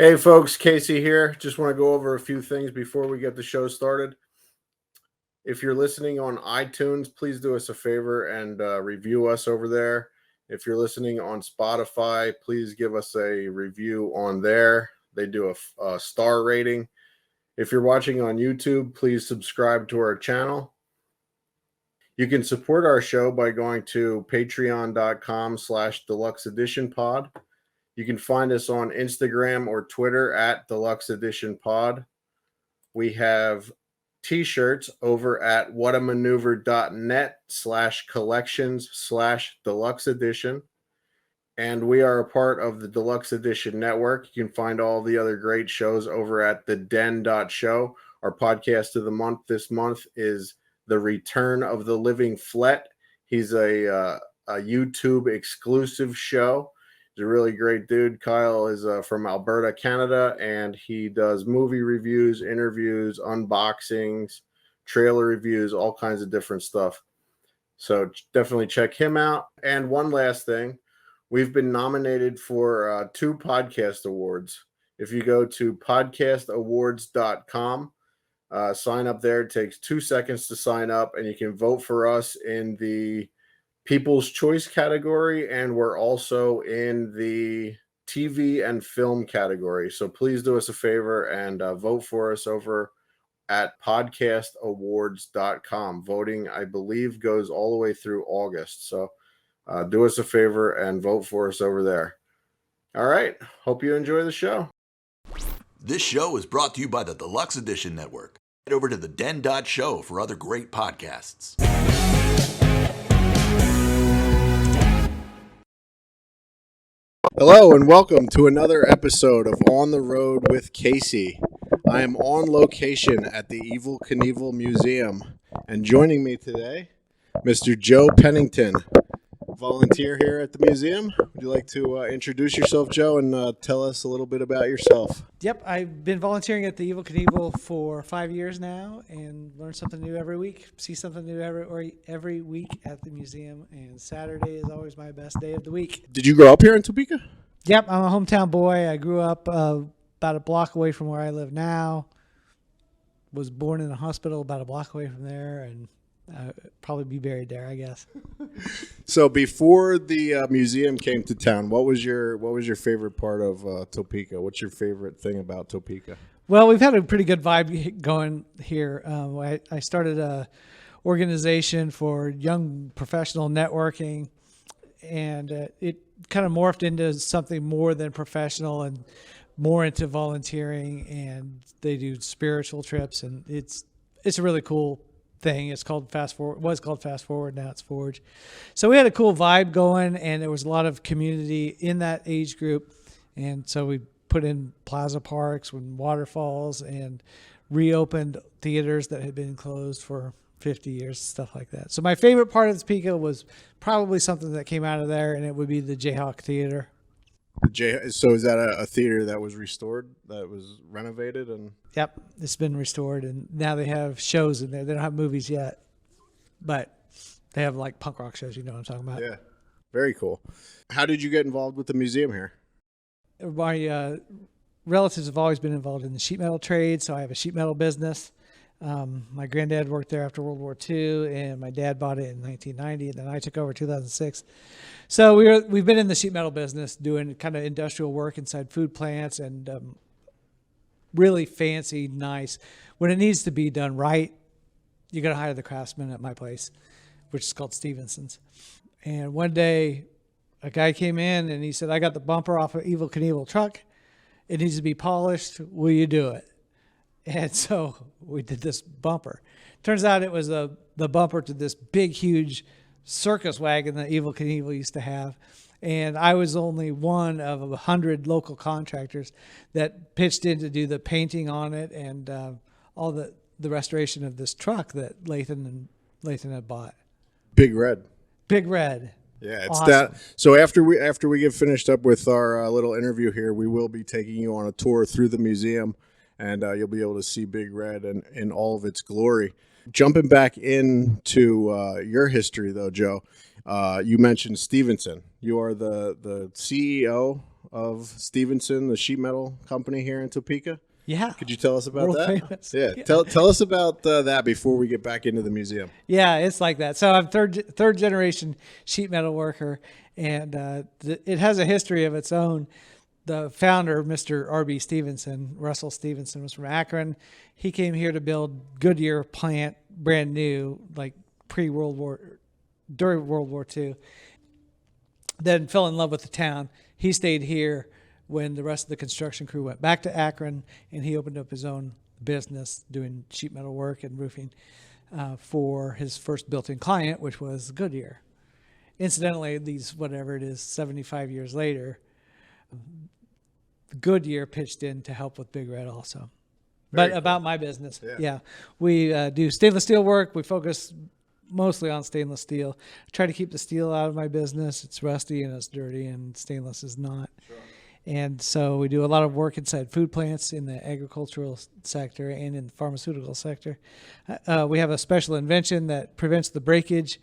Hey folks, Casey here. Just want to go over a few things before we get the show started. If you're listening on iTunes, please do us a favor and review us over there. If you're listening on Spotify, please give us a review on there. They do a star rating. If you're watching on YouTube, please subscribe to our channel. You can support our show by going to patreon.com/deluxe edition pod. You can find us on Instagram or Twitter at Deluxe Edition Pod. We have t-shirts over at whatamaneuver.net/collections/deluxe edition. And we are a part of the Deluxe Edition Network. You can find all the other great shows over at theden.show. Our podcast of the month this month is The Return of the Living Flet. He's a YouTube exclusive show. He's a really great dude. Kyle is from Alberta, Canada, and he does movie reviews, interviews, unboxings, trailer reviews, all kinds of different stuff. So definitely check him out. And one last thing, we've been nominated for 2 podcast awards. If you go to podcastawards.com, sign up there. It takes 2 seconds to sign up, and you can vote for us in the People's Choice category, and we're also in the TV and film category. So please do us a favor and vote for us over at podcastawards.com. Voting, I believe, goes all the way through August. So do us a favor and vote for us over there. All right. Hope you enjoy the show. This show is brought to you by the Deluxe Edition Network. Head over to theden.show for other great podcasts. Hello and welcome to another episode of On the Road with Casey. I am on location at the Evel Knievel Museum, and joining me today, Mr. Joe Pennington, volunteer here at the museum. Would you like to introduce yourself, Joe, and tell us a little bit about yourself? Yep, I've been volunteering at the Evel Knievel for 5 years now, and learn something new every week, see something new every week at the museum, and Saturday is always my best day of the week. Did you grow up here in Topeka? Yep, I'm a hometown boy. I grew up about a block away from where I live now, was born in a hospital about a block away from there, and probably be buried there, I guess. So before the museum came to town, what was your favorite part of Topeka? What's your favorite thing about Topeka? Well, we've had a pretty good vibe going here. I started a organization for young professional networking, and it kind of morphed into something more than professional and more into volunteering. And they do spiritual trips, and it's a really cool thing. It's called Fast Forward. It was called Fast Forward. Now it's Forge. So we had a cool vibe going, and there was a lot of community in that age group. And so we put in plaza parks and waterfalls and reopened theaters that had been closed for 50 years, stuff like that. So my favorite part of Topeka was probably something that came out of there, and it would be the Jayhawk Theater. So is that a theater that was restored, that was renovated? And Yep, it's been restored, and now they have shows in there. They don't have movies yet, but they have like punk rock shows. You know what I'm talking about? Yeah, very cool. How did you get involved with the museum here? My relatives have always been involved in the sheet metal trade, so I have a sheet metal business. My granddad worked there after World War II, and my dad bought it in 1990, and then I took over in 2006. So we've been in the sheet metal business doing kind of industrial work inside food plants and really fancy, nice. When it needs to be done right, you got to hire the craftsmen at my place, which is called Stevenson's. And one day, a guy came in and he said, "I got the bumper off of Evel Knievel truck. It needs to be polished. Will you do it?" And so we did this bumper. Turns out it was the bumper to this big, huge circus wagon that Evel Knievel used to have. And I was only one of 100 local contractors that pitched in to do the painting on it and all the restoration of this truck that Lathan had bought. Big Red. Big Red. Yeah, it's awesome. that. So after we get finished up with our little interview here, we will be taking you on a tour through the museum, and you'll be able to see Big Red in all of its glory. Jumping back into your history, though, Joe, you mentioned Stevenson. You are the CEO of Stevenson, the sheet metal company here in Topeka. Yeah. Could you tell us about World that? famous. Yeah. Tell us about that before we get back into the museum. Yeah, it's like that. So I'm third generation sheet metal worker, and it has a history of its own. The founder, Mr. R.B. Stevenson, Russell Stevenson, was from Akron. He came here to build Goodyear plant, brand new, like during World War II. Then fell in love with the town. He stayed here when the rest of the construction crew went back to Akron, and he opened up his own business doing sheet metal work and roofing for his first built-in client, which was Goodyear. Incidentally, 75 years later, Goodyear pitched in to help with Big Red also. Very cool. About my business, yeah. We do stainless steel work. We focus mostly on stainless steel. I try to keep the steel out of my business. It's rusty and it's dirty, and stainless is not. Sure. And so we do a lot of work inside food plants in the agricultural sector and in the pharmaceutical sector. We have a special invention that prevents the breakage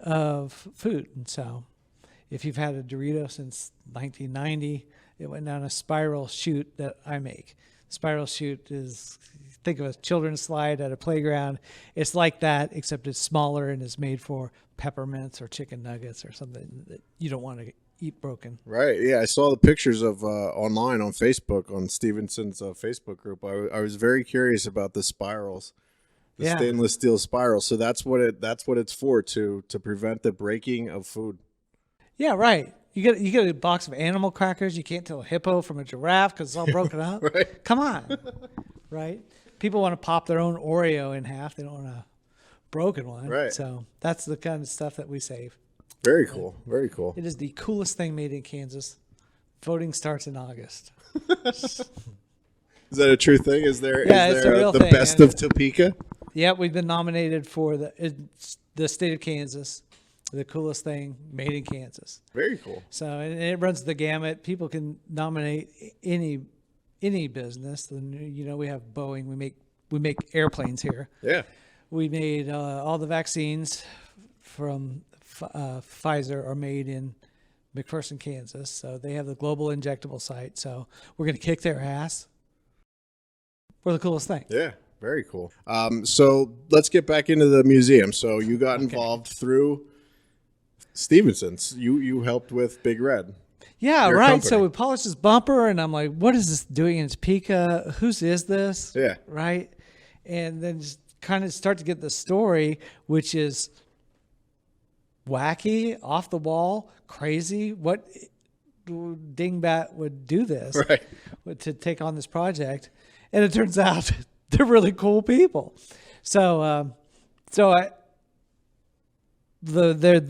of food. And so if you've had a Dorito since 1990, it went down a spiral chute that I make. Spiral chute is, think of a children's slide at a playground. It's like that, except it's smaller and is made for peppermints or chicken nuggets or something that you don't want to eat broken. Right. Yeah, I saw the pictures of online on Facebook, on Stevenson's Facebook group. I was very curious about the spirals, the stainless steel spiral. So that's what it's for, to prevent the breaking of food. Yeah, right. You get a box of animal crackers. You can't tell a hippo from a giraffe because it's all broken up. Right. Come on, right? People want to pop their own Oreo in half. They don't want a broken one. Right. So that's the kind of stuff that we save. Very cool. Very cool. It is the coolest thing made in Kansas. Voting starts in August. Is that a true thing? Is there it's a real the thing. best of Topeka? Yeah, we've been nominated for the state of Kansas, the coolest thing made in Kansas. Very cool. So, and it runs the gamut. People can nominate any business. And we have Boeing. We make airplanes here. Yeah. We made all the vaccines from Pfizer are made in McPherson, Kansas. So they have the global injectable site. So we're going to kick their ass. We're the coolest thing. Yeah. Very cool. So let's get back into the museum. So you got involved through Stevenson's. You helped with Big Red. Yeah, right. Company. So we polished his bumper, and I'm like, what is this doing in Topeka? Whose is this? Yeah. Right. And then just kind of start to get the story, which is wacky, off the wall, crazy. What dingbat would do this to take on this project? And it turns out they're really cool people. So, they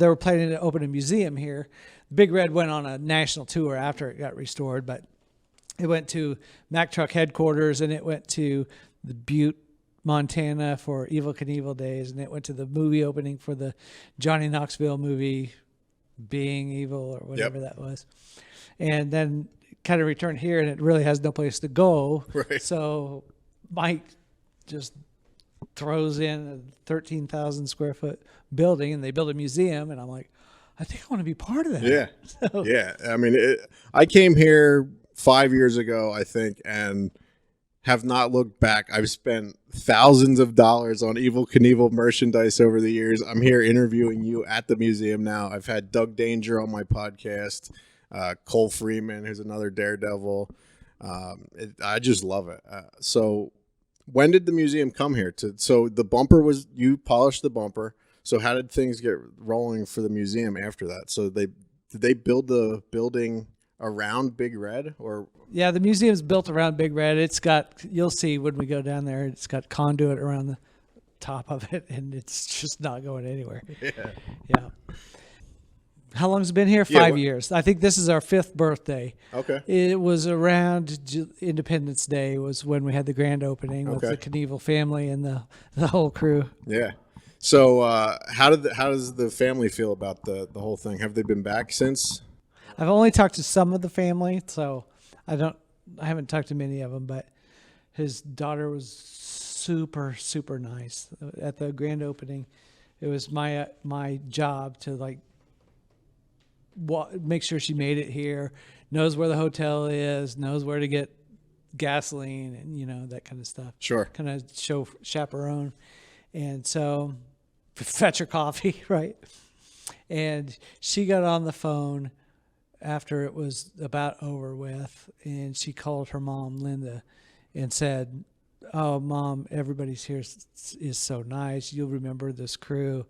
were planning to open a museum here. Big Red went on a national tour after it got restored, but it went to Mack Truck headquarters, and it went to the Butte, Montana for Evel Knievel days, and it went to the movie opening for the Johnny Knoxville movie, Being Evil or whatever that was, and then kind of returned here, and it really has no place to go. Right. So Mike just throws in a 13,000 square foot building, and they build a museum, and I'm like, I think I want to be part of that. Yeah. So, yeah. I mean, I came here 5 years ago, I think, and have not looked back. I've spent thousands of dollars on Evel Knievel merchandise over the years. I'm here interviewing you at the museum now. I've had Doug Danger on my podcast, Cole Freeman, who's another daredevil. I just love it. So when did the museum come here? So the bumper you polished the bumper. So how did things get rolling for the museum after that? So did they build the building around Big Red, or? Yeah, the museum's built around Big Red. It's got, you'll see when we go down there, it's got conduit around the top of it, and it's just not going anywhere. Yeah. How long has it been here? 5 years. I think this is our 5th birthday. Okay. It was around Independence Day was when we had the grand opening with the Knievel family and the whole crew. Yeah. So how does the family feel about the whole thing? Have they been back since? I've only talked to some of the family, so I haven't talked to many of them, but his daughter was super, super nice at the grand opening. It was my job to make sure she made it here, knows where the hotel is, knows where to get gasoline, and that kind of stuff. Sure. Kind of chaperone. And so fetch her coffee, right? And she got on the phone after it was about over with, and she called her mom, Linda, and said, "Oh, Mom, everybody's here is so nice. You'll remember this crew.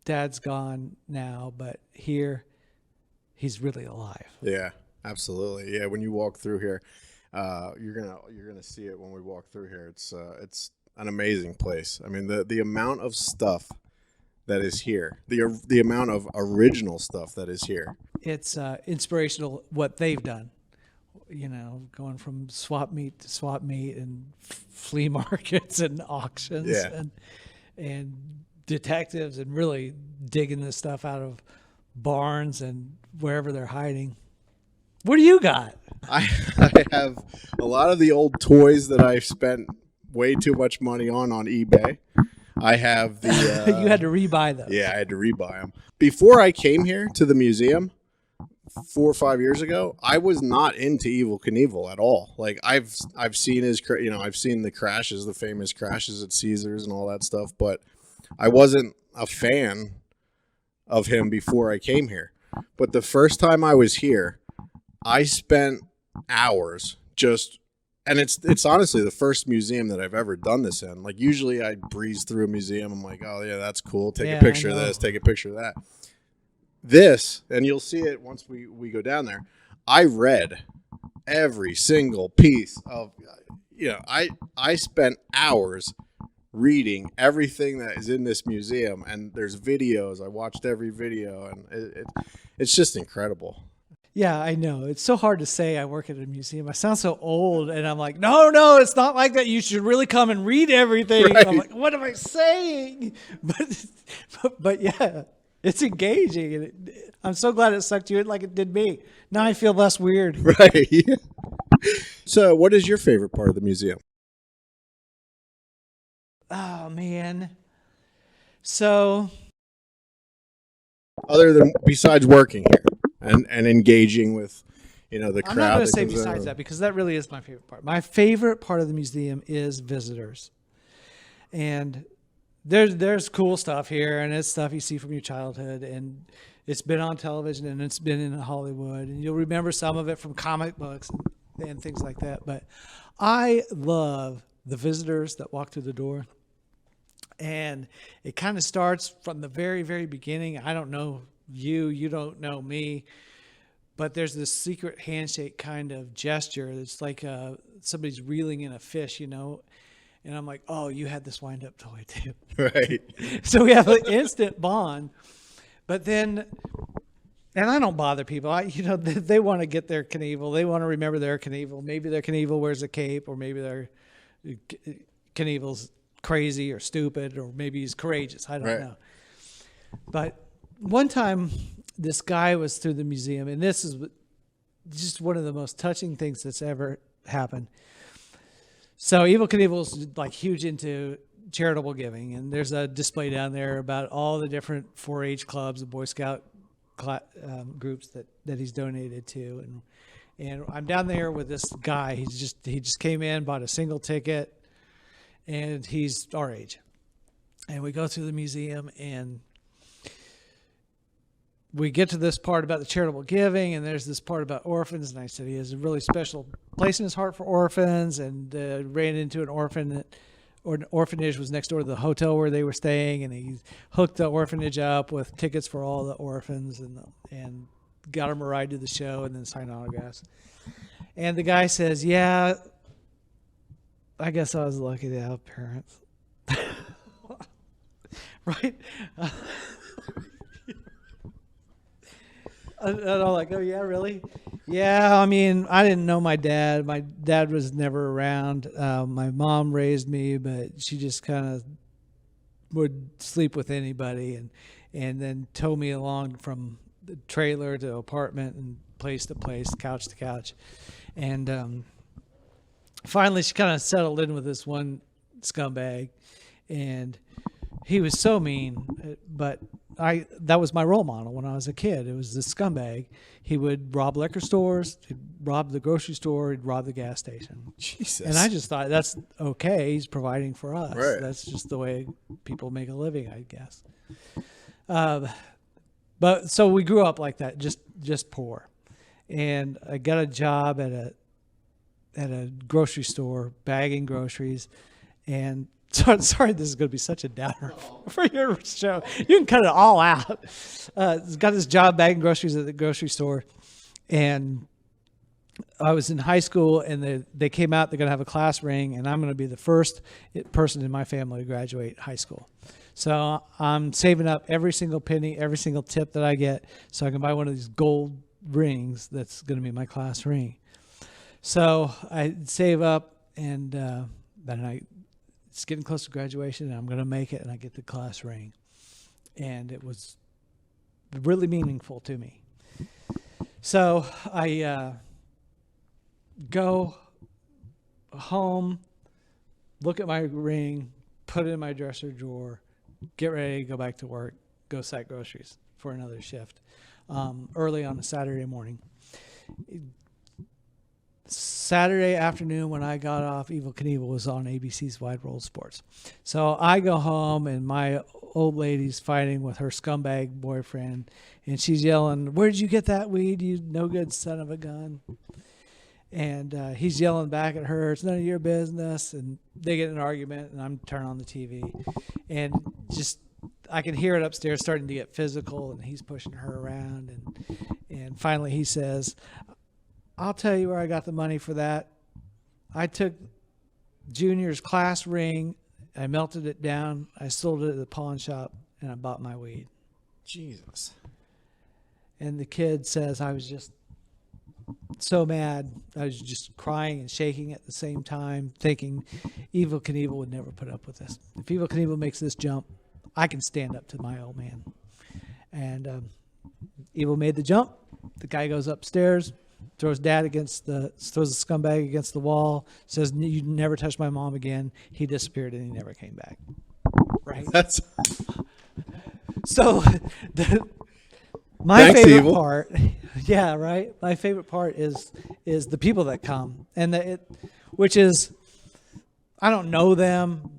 Dad's gone now, but here, he's really alive." Yeah, absolutely. Yeah, when you walk through here, you're gonna see it when we walk through here. It's an amazing place. I mean, the amount of stuff that is here, the amount of original stuff that is here. It's inspirational what they've done. Going from swap meet to swap meet, and flea markets and auctions, Yeah. and detectives, and really digging this stuff out of barns and wherever they're hiding. What do you got? I have a lot of the old toys that I spent way too much money on eBay. I have the You had to rebuy those. yeah, I had to rebuy them. Before I came here to the museum 4 or 5 years ago, I was not into Evel Knievel at all. Like I've seen I've seen the crashes, the famous crashes at Caesars and all that stuff, but I wasn't a fan of him before I came here. But the first time I was here, I spent hours and it's honestly the first museum that I've ever done this in. Like usually I breeze through a museum. I'm like, oh yeah, that's cool. Take a picture of this, take a picture of that. This, and you'll see it once we go down there. I read every single piece of, I spent hours reading everything that is in this museum, and there's videos. I watched every video, and it's just incredible. Yeah, I know. It's so hard to say I work at a museum. I sound so old, and I'm like, no, it's not like that. You should really come and read everything. Right. I'm like, what am I saying? But yeah, it's engaging, and I'm so glad it sucked you in like it did me. Now I feel less weird. Right. So, what is your favorite part of the museum? Oh man. So Besides working here and engaging with, the crowd. I'm not going to say comes in? besides that, because that really is my favorite part. My favorite part of the museum is visitors. And there's cool stuff here, and it's stuff you see from your childhood, and it's been on television, and it's been in Hollywood, and you'll remember some of it from comic books and things like that. But I love the visitors that walk through the door. And it kind of starts from the very, very beginning. I don't know you don't know me, but there's this secret handshake kind of gesture. It's like somebody's reeling in a fish, And I'm like, oh, you had this wind-up toy too. Right. So we have an instant bond. But then, and I don't bother people. They want to get their Knievel. They want to remember their Knievel. Maybe their Knievel wears a cape, or maybe their Knievel's crazy or stupid, or maybe he's courageous. I don't know. But one time, this guy was through the museum, and this is just one of the most touching things that's ever happened. So Evel Knievel's like huge into charitable giving, and there's a display down there about all the different 4-H clubs and Boy Scout groups that he's donated to, and I'm down there with this guy. He just came in, bought a single ticket, and he's our age. And we go through the museum, and we get to this part about the charitable giving, and there's this part about orphans. And I said he has a really special place in his heart for orphans, and ran into an orphanage was next door to the hotel where they were staying, and he hooked the orphanage up with tickets for all the orphans, and got them a ride to the show, and then signed autographs. And the guy says, yeah, I guess I was lucky to have parents. Right? And I'm like, oh, yeah, really? Yeah, I mean, I didn't know my dad. My dad was never around. My mom raised me, but she just kind of would sleep with anybody, and then tow me along from the trailer to apartment and place to place, couch to couch. And finally, she kind of settled in with this one scumbag, and he was so mean, but that was my role model when I was a kid. It was this scumbag. He would rob liquor stores, he'd rob the grocery store, he'd rob the gas station. Jesus. And I just thought that's okay. He's providing for us. Right. That's just the way people make a living, I guess. But so we grew up like that, just poor. And I got a job at a grocery store bagging groceries. And sorry, this is going to be such a downer for your show. You can cut it all out. Got this job bagging groceries at the grocery store, and I was in high school, and they came out. They're going to have a class ring, and I'm going to be the first person in my family to graduate high school. So I'm saving up every single penny, every single tip that I get, so I can buy one of these gold rings that's going to be my class ring. So I save up, and then it's getting close to graduation, and I'm going to make it, and I get the class ring. And it was really meaningful to me. So I go home, look at my ring, put it in my dresser drawer, get ready to go back to work, go sack groceries for another shift early on a Saturday morning. Saturday afternoon when I got off, Evel Knievel was on ABC's Wide World Sports. So I go home, and my old lady's fighting with her scumbag boyfriend, and she's yelling, "Where'd you get that weed, you no good son of a gun?" And he's yelling back at her, "It's none of your business." And they get in an argument, and I'm turning on the TV. And just, I can hear it upstairs starting to get physical, and he's pushing her around. And finally he says, "I'll tell you where I got the money for that. I took Junior's class ring, I melted it down, I sold it at the pawn shop, and I bought my weed." Jesus. And the kid says, "I was just so mad. I was just crying and shaking at the same time, thinking Evel Knievel would never put up with this. If Evel Knievel makes this jump, I can stand up to my old man." And Evel made the jump. The guy goes upstairs, throws the scumbag against the wall, says, "You never touch my mom again." He disappeared, and he never came back. Right? That's So my Thanks, favorite Evel. part, yeah, right. My favorite part is the people that come, and which is, I don't know them.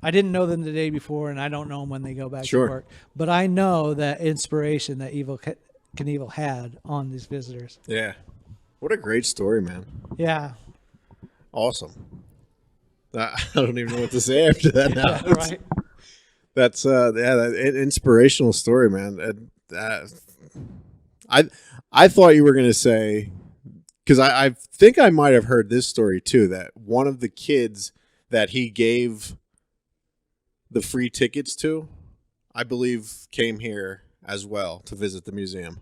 I didn't know them the day before, and I don't know them when they go back Sure. to work. But I know that inspiration that Evel Knievel had on these visitors. Yeah. What a great story, man. Yeah. Awesome. I don't even know what to say after that now. Yeah, right. That's an inspirational story, man. I thought you were going to say, because I think I might have heard this story too, that one of the kids that he gave the free tickets to, I believe, came here as well to visit the museum.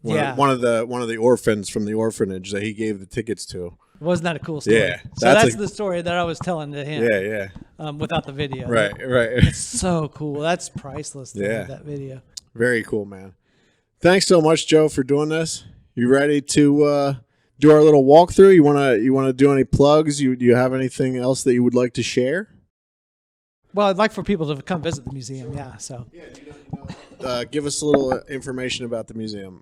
One of the orphans from the orphanage that he gave the tickets to. Wasn't that a cool story? Yeah, So that's the story that I was telling to him. Yeah. Without the video. Right. It's so cool. That's priceless. That video. Very cool, man. Thanks so much, Joe, for doing this. You ready to do our little walkthrough? You wanna do any plugs? Do you have anything else that you would like to share? Well, I'd like for people to come visit the museum. Yeah. So. Give us a little information about the museum,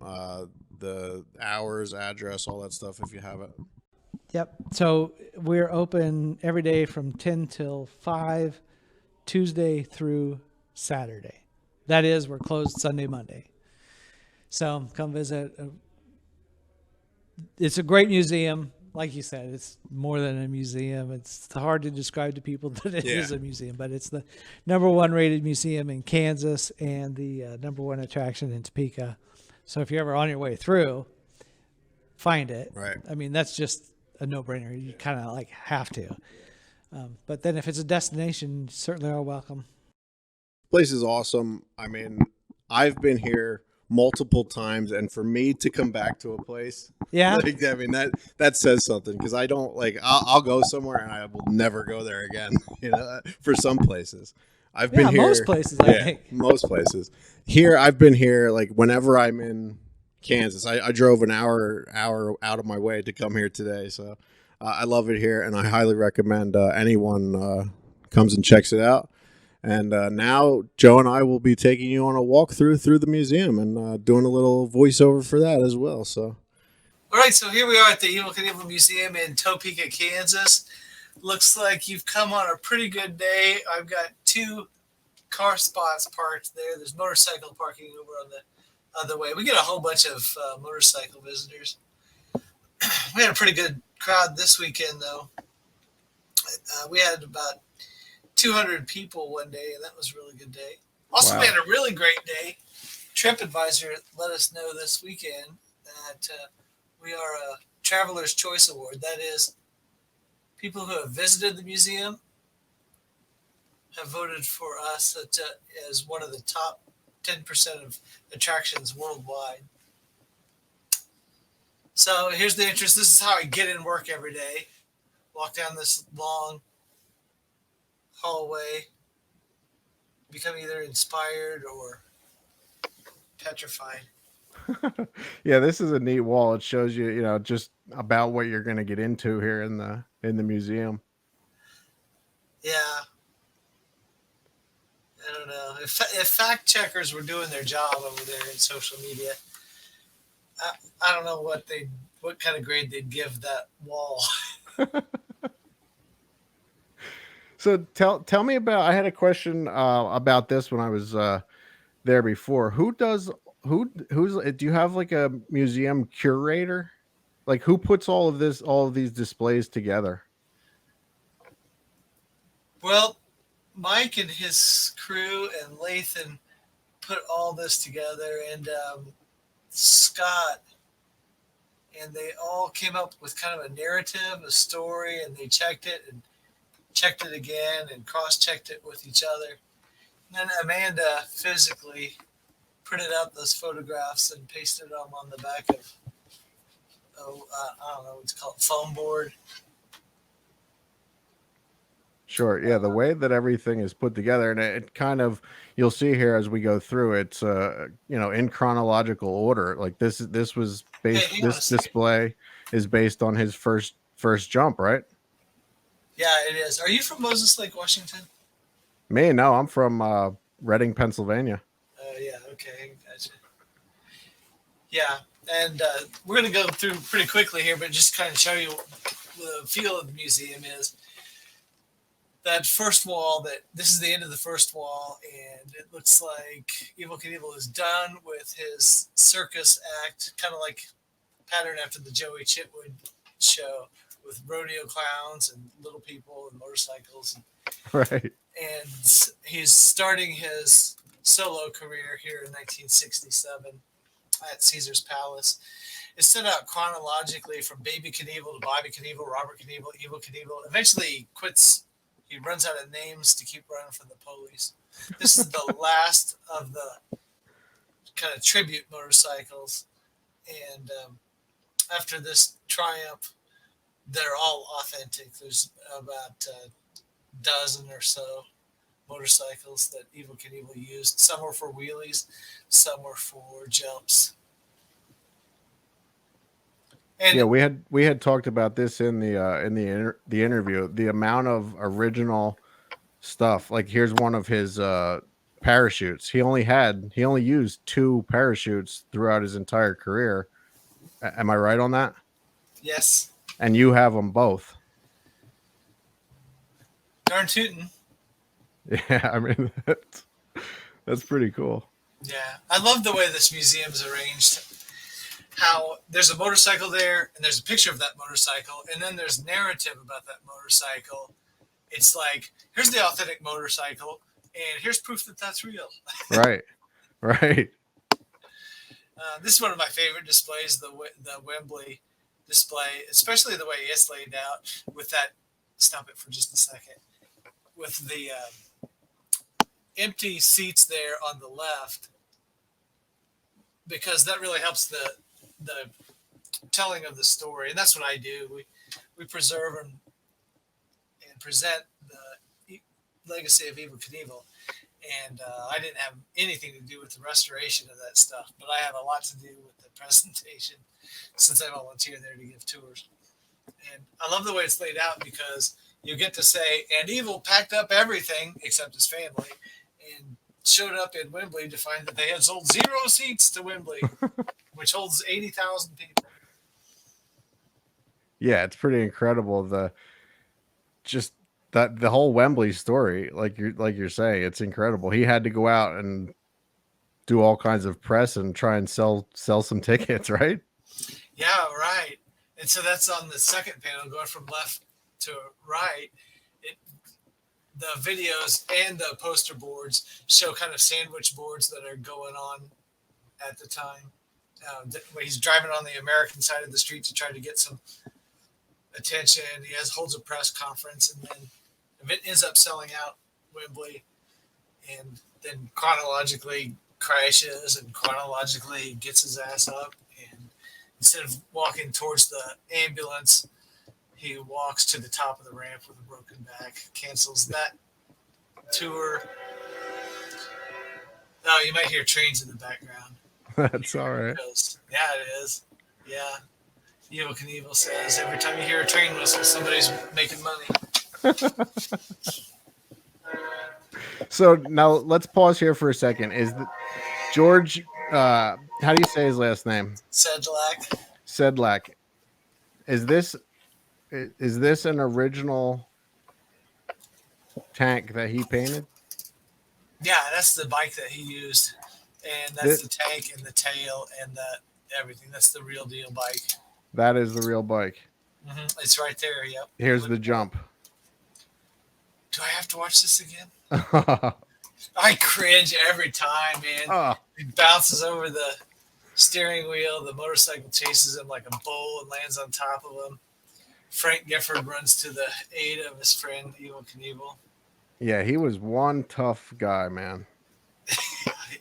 the hours, address, all that stuff, if you have it. Yep. So we're open every day from 10 till 5, Tuesday through Saturday. That is, we're closed Sunday, Monday. So come visit. It's a great museum. Like you said, it's more than a museum. It's hard to describe to people that it is a museum, but it's the #1 rated museum in Kansas and the #1 attraction in Topeka. So if you're ever on your way through, find it. Right. I mean, that's just a no-brainer. You kind of have to. But then if it's a destination, you certainly are welcome. Place is awesome. I mean, I've been here multiple times, and for me to come back to a place, Yeah. I mean that says something, because I don't I'll go somewhere and I will never go there again. For some places, I've been here. Most places, I think. Most places. Here, I've been here whenever I'm in Kansas. I drove an hour out of my way to come here today, so I love it here, and I highly recommend anyone comes and checks it out. And now Joe and I will be taking you on a walkthrough through the museum and doing a little voiceover for that as well. So, All right, so here we are at the Evel Knievel Museum in Topeka, Kansas. Looks like you've come on a pretty good day. I've got 2 car spots parked there. There's motorcycle parking over on the other way. We get a whole bunch of motorcycle visitors. We had a pretty good crowd this weekend, though. We had about 200 people one day, and that was a really good day. Also, we had a really great day. TripAdvisor let us know this weekend that we are a Traveler's Choice Award. That is, people who have visited the museum have voted for us as one of the top 10% of attractions worldwide. So here's the entrance. This is how I get in work every day. Walk down this long hallway, become either inspired or petrified. Yeah, this is a neat wall. It shows you, just about what you're going to get into here in the museum. Yeah. I don't know. If fact checkers were doing their job over there in social media, I don't know what kind of grade they'd give that wall. So tell me about. I had a question about this when I was there before. Who's do you have like a museum curator? Like who puts all of these displays together? Well, Mike and his crew and Lathan put all this together, and Scott, and they all came up with kind of a narrative, a story, and they checked it and checked it again and cross-checked it with each other. And then Amanda physically printed out those photographs and pasted them on the back of, I don't know what to call it, foam board. Sure. Yeah, the way that everything is put together, and it kind of, you'll see here as we go through, it's in chronological order. Like this was based. Hey, this display is based on his first jump, right? Yeah, it is. Are you from Moses Lake, Washington? Me? No, I'm from Reading, Pennsylvania. Yeah. Okay. Gotcha. Yeah, and we're going to go through pretty quickly here, but just kind of show you what the feel of the museum is. That first wall, this is the end of the first wall, and it looks like Evel Knievel is done with his circus act, kind of like pattern after the Joey Chitwood show with rodeo clowns and little people and motorcycles. Right. And he's starting his solo career here in 1967 at Caesar's Palace. It's set out chronologically from Baby Knievel to Bobby Knievel, Robert Knievel, Evel Knievel. Eventually he quits. He runs out of names to keep running from the police. This is the last of the kind of tribute motorcycles. And after this triumph, they're all authentic. There's about a dozen or so motorcycles that Evel Knievel used. Some were for wheelies, some were for jumps. And yeah, we had talked about this in the interview. The amount of original stuff. Like here's one of his parachutes. He only used 2 parachutes throughout his entire career. Am I right on that? yes, And you have them both. darn tootin'. Yeah, I mean that's pretty cool. Yeah, I love the way this museum's arranged. How there's a motorcycle there, and there's a picture of that motorcycle, and then there's narrative about that motorcycle. It's like, here's the authentic motorcycle, and here's proof that that's real. Right. This is one of my favorite displays, the Wembley display, especially the way it's laid out with that. Stop it for just a second. With the empty seats there on the left, because that really helps the telling of the story, and that's what I do. We preserve and present the legacy of Evel Knievel, and I didn't have anything to do with the restoration of that stuff, but I have a lot to do with the presentation since I volunteer there to give tours. And I love the way it's laid out because you get to say, and Evel packed up everything except his family and showed up in Wembley to find that they had sold 0 seats to Wembley, which holds 80,000 people. Yeah, it's pretty incredible. The whole Wembley story, like you're saying, it's incredible. He had to go out and do all kinds of press and try and sell some tickets, right? Yeah, right. And so that's on the second panel, going from left to right. The videos and the poster boards show kind of sandwich boards that are going on at the time. He's driving on the American side of the street to try to get some attention. He holds a press conference, and then it ends up selling out Wembley, and then chronologically crashes and chronologically gets his ass up, and instead of walking towards the ambulance, he walks to the top of the ramp with a broken back, cancels that tour. Oh, you might hear trains in the background. That's all right. Yeah, it is. Yeah. Evel Knievel says, every time you hear a train whistle, somebody's making money. So now let's pause here for a second. Is George, how do you say his last name? Sedlak. Is this an original tank that he painted? Yeah, that's the bike that he used. And that's the tank and the tail and everything. That's the real deal bike. That is the real bike. Mm-hmm. It's right there, yep. Here's the jump. Do I have to watch this again? I cringe every time, man. He bounces over the steering wheel. The motorcycle chases him like a bull and lands on top of him. Frank Gifford runs to the aid of his friend, Evel Knievel. Yeah, he was one tough guy, man.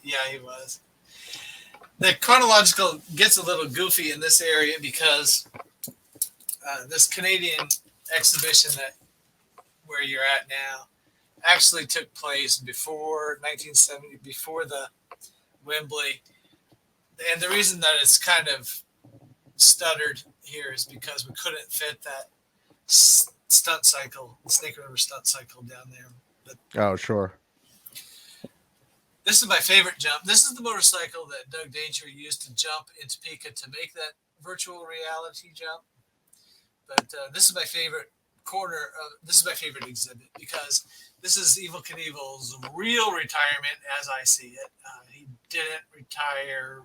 Yeah, he was. The chronological gets a little goofy in this area because this Canadian exhibition where you're at now actually took place before 1970, before the Wembley. And the reason that it's kind of stuttered here is because we couldn't fit that stunt cycle, Snake River stunt cycle down there. But oh, sure. This is my favorite jump. This is the motorcycle that Doug Danger used to jump in Topeka to make that virtual reality jump. But this is my favorite this is my favorite exhibit because this is Evel Knievel's real retirement as I see it. He didn't retire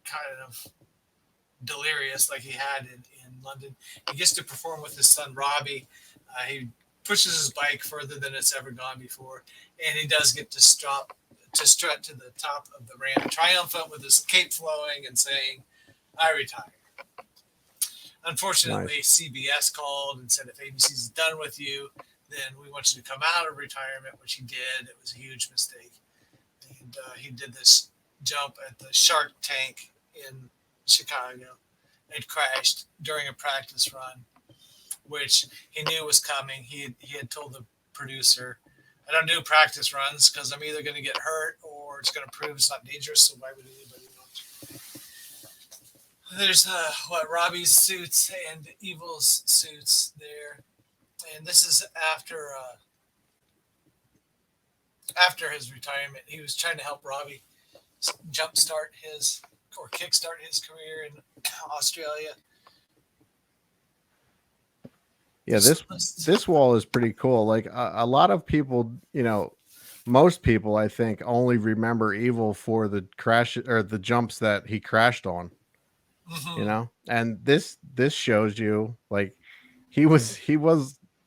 kind of delirious like he had in London. He gets to perform with his son Robbie. He pushes his bike further than it's ever gone before, and he does get to strut to the top of the ramp, triumphant with his cape flowing and saying, "I retire." Unfortunately, nice. CBS called and said, if ABC's done with you, then we want you to come out of retirement, which he did. It was a huge mistake. And he did this jump at the Shark Tank in Chicago. It crashed during a practice run, which he knew was coming. He had told the producer, I don't do practice runs because I'm either going to get hurt or it's going to prove it's not dangerous, so why would anybody watch? There's Robbie's suits and Evel's suits there, and this is after his retirement. He was trying to help Robbie kickstart his career in Australia. Yeah, this wall is pretty cool. Like a lot of people, most people I think only remember Evel for the crash or the jumps that he crashed on. Mm-hmm. And this shows you like he was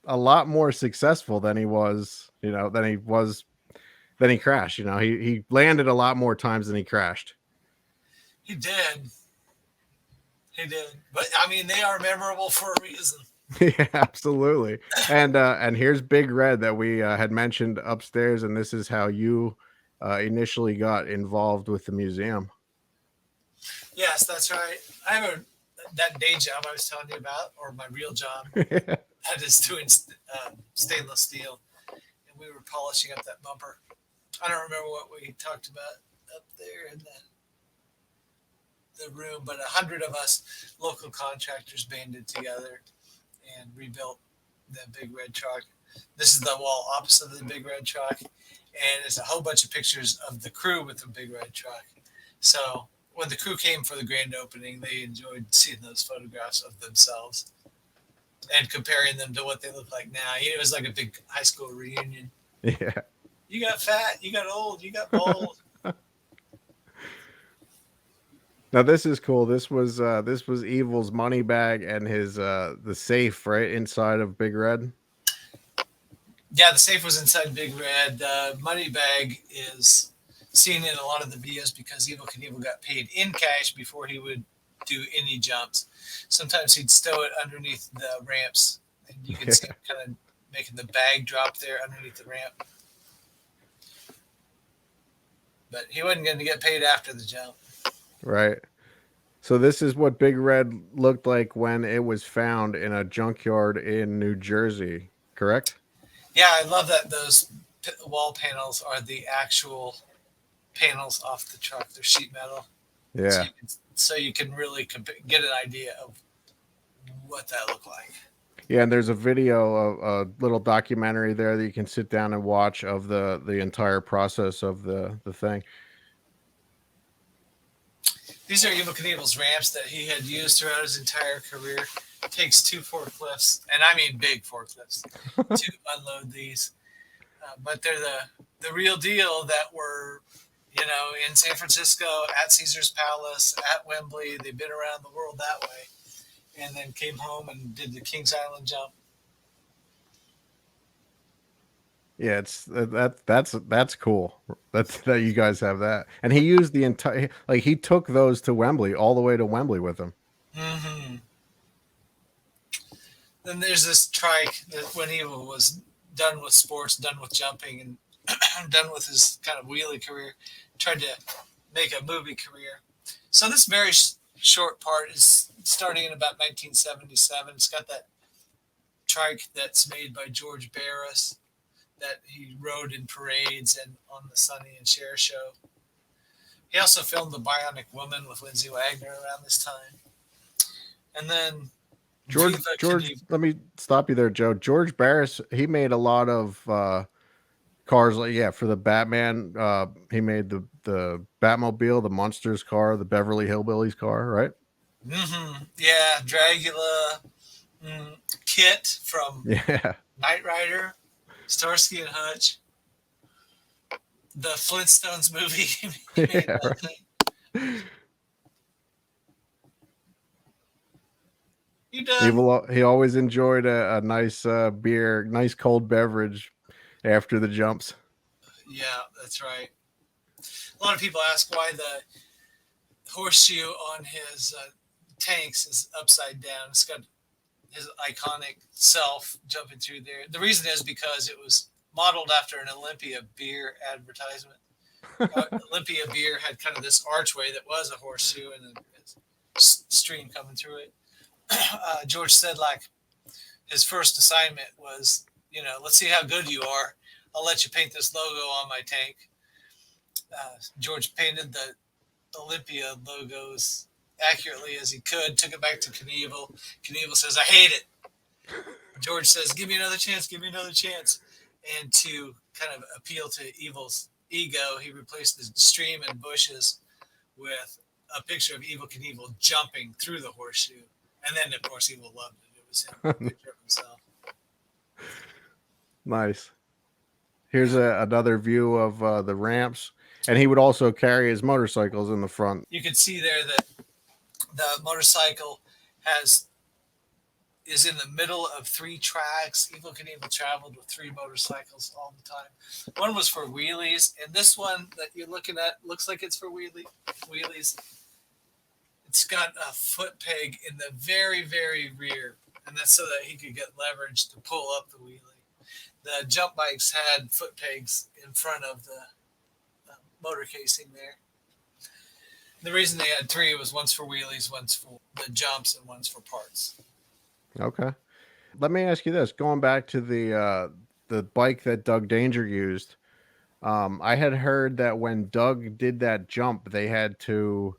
a lot more successful than he was, than he crashed. He landed a lot more times than he crashed. He did. But I mean, they are memorable for a reason. Yeah, absolutely. And here's Big Red that we had mentioned upstairs, and this is how you initially got involved with the museum. Yes, that's right. I have that day job I was telling you about, or my real job, that is doing stainless steel, and we were polishing up that bumper. I don't remember what we talked about up there in the room, but 100 of us local contractors banded together and rebuilt the big red truck. This is the wall opposite of the big red truck, and there's a whole bunch of pictures of the crew with the big red truck. So when the crew came for the grand opening, they enjoyed seeing those photographs of themselves and comparing them to what they look like now. It was like a big high school reunion. Yeah. You got fat, you got old, you got bald. Now this is cool. This was Evil's money bag and his the safe right inside of Big Red. Yeah, the safe was inside Big Red. The money bag is seen in a lot of the videos because Evel Knievel got paid in cash before he would do any jumps. Sometimes he'd stow it underneath the ramps, and you can see him kind of making the bag drop there underneath the ramp. But he wasn't going to get paid after the jump. Right. So this is what Big Red looked like when it was found in a junkyard in New Jersey, correct? Yeah, I love that those wall panels are the actual panels off the truck. They're sheet metal. Yeah. So you can really get an idea of what that looked like. Yeah, and there's a video, a little documentary there that you can sit down and watch of the entire process of the thing. These are Evel Knievel's ramps that he had used throughout his entire career. It takes 2 forklifts, and I mean big forklifts, to unload these. But they're the real deal that were, in San Francisco, at Caesar's Palace, at Wembley. They've been around the world that way. And then came home and did the Kings Island jump. Yeah, that's cool. That you guys have that, and he used the entire he took those to Wembley, all the way to Wembley with him. Mm-hmm. Then there's this trike that when he was done with sports, done with jumping, and done with his kind of wheelie career, tried to make a movie career. So this very short part is starting in about 1977. It's got that trike that's made by George Barris that he rode in parades and on the Sonny and Cher show. He also filmed The Bionic Woman with Lindsay Wagner around this time. And then George, let me stop you there, Joe. George Barris, he made a lot of cars, for the Batman. He made the Batmobile, the Monsters car, the Beverly Hillbillies car, right? Mm-hmm. Yeah, Dragula, Kit from Knight Rider, Starsky and Hutch, the Flintstones movie. Yeah, right. He always enjoyed a nice beer, nice cold beverage after the jumps. Yeah, that's right. A lot of people ask why the horseshoe on his tanks is upside down. It's got his iconic self jumping through there. The reason is because it was modeled after an Olympia beer advertisement. Olympia beer had kind of this archway that was a horseshoe and a stream coming through it. George said, his first assignment was, let's see how good you are. I'll let you paint this logo on my tank. George painted the Olympia logos accurately as he could, took it back to Knievel. Knievel says, I hate it. George says, give me another chance, give me another chance. And to kind of appeal to Evel's ego, he replaced the stream and bushes with a picture of Evel Knievel jumping through the horseshoe. And then, of course, Evel loved it. It was him, a picture of himself. Nice. Here's another view of the ramps. And he would also carry his motorcycles in the front. You can see there that the motorcycle is in the middle of 3 tracks. Evel Knievel traveled with 3 motorcycles all the time. One was for wheelies, and this one that you're looking at looks like it's for wheelies. It's got a foot peg in the very, very rear, and that's so that he could get leverage to pull up the wheelie. The jump bikes had foot pegs in front of the motor casing there. The reason they had 3 was one's for wheelies, one's for the jumps, and one's for parts. Okay. Let me ask you this. Going back to the bike that Doug Danger used, I had heard that when Doug did that jump, they had to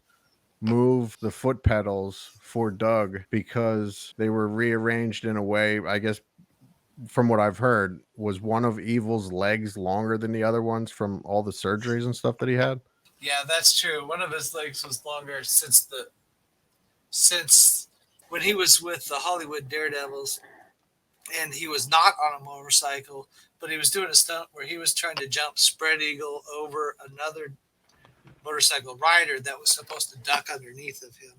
move the foot pedals for Doug because they were rearranged in a way, I guess, from what I've heard, was one of Evil's legs longer than the other ones from all the surgeries and stuff that he had. Yeah, that's true. One of his legs was longer since when he was with the Hollywood Daredevils, and he was not on a motorcycle, but he was doing a stunt where he was trying to jump spread eagle over another motorcycle rider that was supposed to duck underneath of him.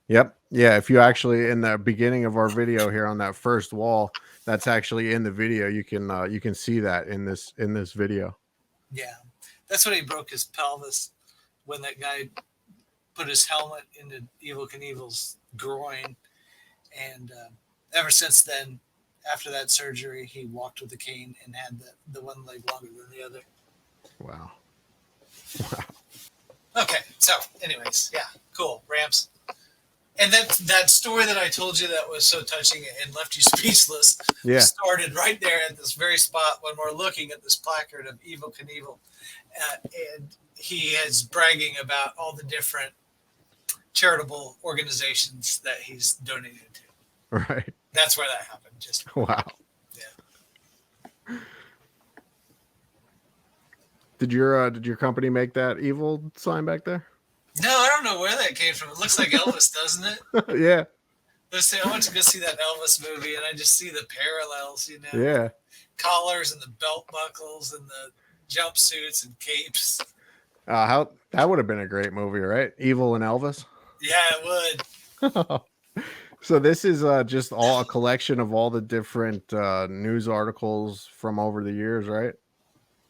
Yep. Yeah. If you actually, in the beginning of our video here on that first wall, that's actually in the video. You can see that in this video. Yeah, that's when he broke his pelvis, when that guy put his helmet into Evel Knievel's groin, and ever since then, after that surgery, he walked with a cane and had the one leg longer than the other. Wow. Okay, so anyways, yeah, cool, ramps. And that story that I told you that was so touching and left you speechless started right there at this very spot when we're looking at this placard of Evel Knievel. And he is bragging about all the different charitable organizations that he's donated to. Right. That's where that happened. Just wow. Yeah. Did your company make that Evil sign back there? No, I don't know where that came from. It looks like Elvis, doesn't it? Yeah. Listen, I went to go see that Elvis movie, and I just see the parallels, you know. Yeah. Collars and the belt buckles and the jumpsuits and capes. How that would have been a great movie, right? Evil and Elvis. Yeah, it would. So this is just all a collection of all the different news articles from over the years, right?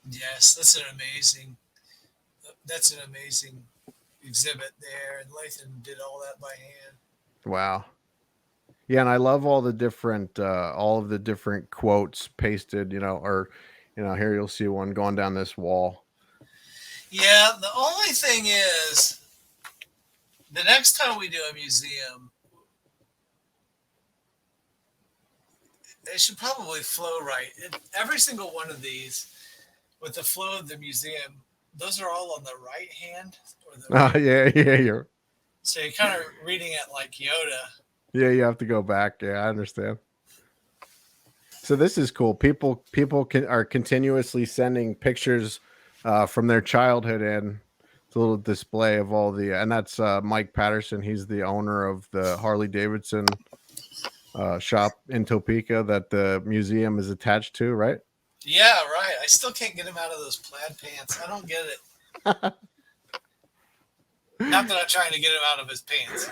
Yes, that's an amazing exhibit there, and Lathan did all that by hand. Wow. Yeah, and I love all of the different quotes pasted, or here you'll see one going down this wall. Yeah, the only thing is, the next time we do a museum, it should probably flow right. Every single one of these, with the flow of the museum, those are all on the right hand. Yeah. So you're kind of reading it like Yoda. Yeah, you have to go back. Yeah, I understand. So this is cool. People are continuously sending pictures from their childhood in. It's a little display of all and that's Mike Patterson. He's the owner of the Harley Davidson shop in Topeka that the museum is attached to, right? Yeah, right. I still can't get him out of those plaid pants. I don't get it. Not that I'm trying to get him out of his pants.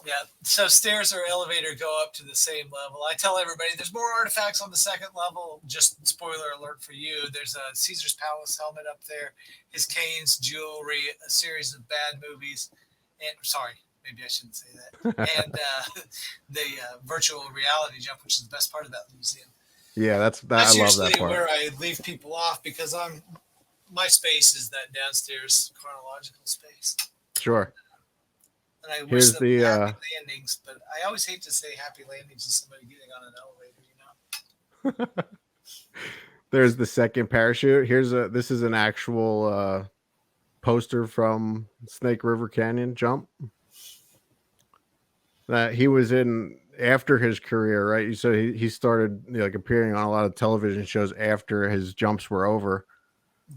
Yeah, so stairs or elevator go up to the same level. I tell everybody there's more artifacts on the second level. Just spoiler alert for you. There's a Caesar's Palace helmet up there, his canes, jewelry, a series of bad movies, and sorry, maybe I shouldn't say that. And the virtual reality jump, which is the best part of that museum. Yeah, that's I love that part. Where I leave people off because my space is that downstairs chronological space. Sure. And I wish them happy landings, but I always hate to say happy landings to somebody getting on an elevator, you know. There's the second parachute. This is an actual poster from Snake River Canyon jump that he was in after his career, right? So he started appearing on a lot of television shows after his jumps were over.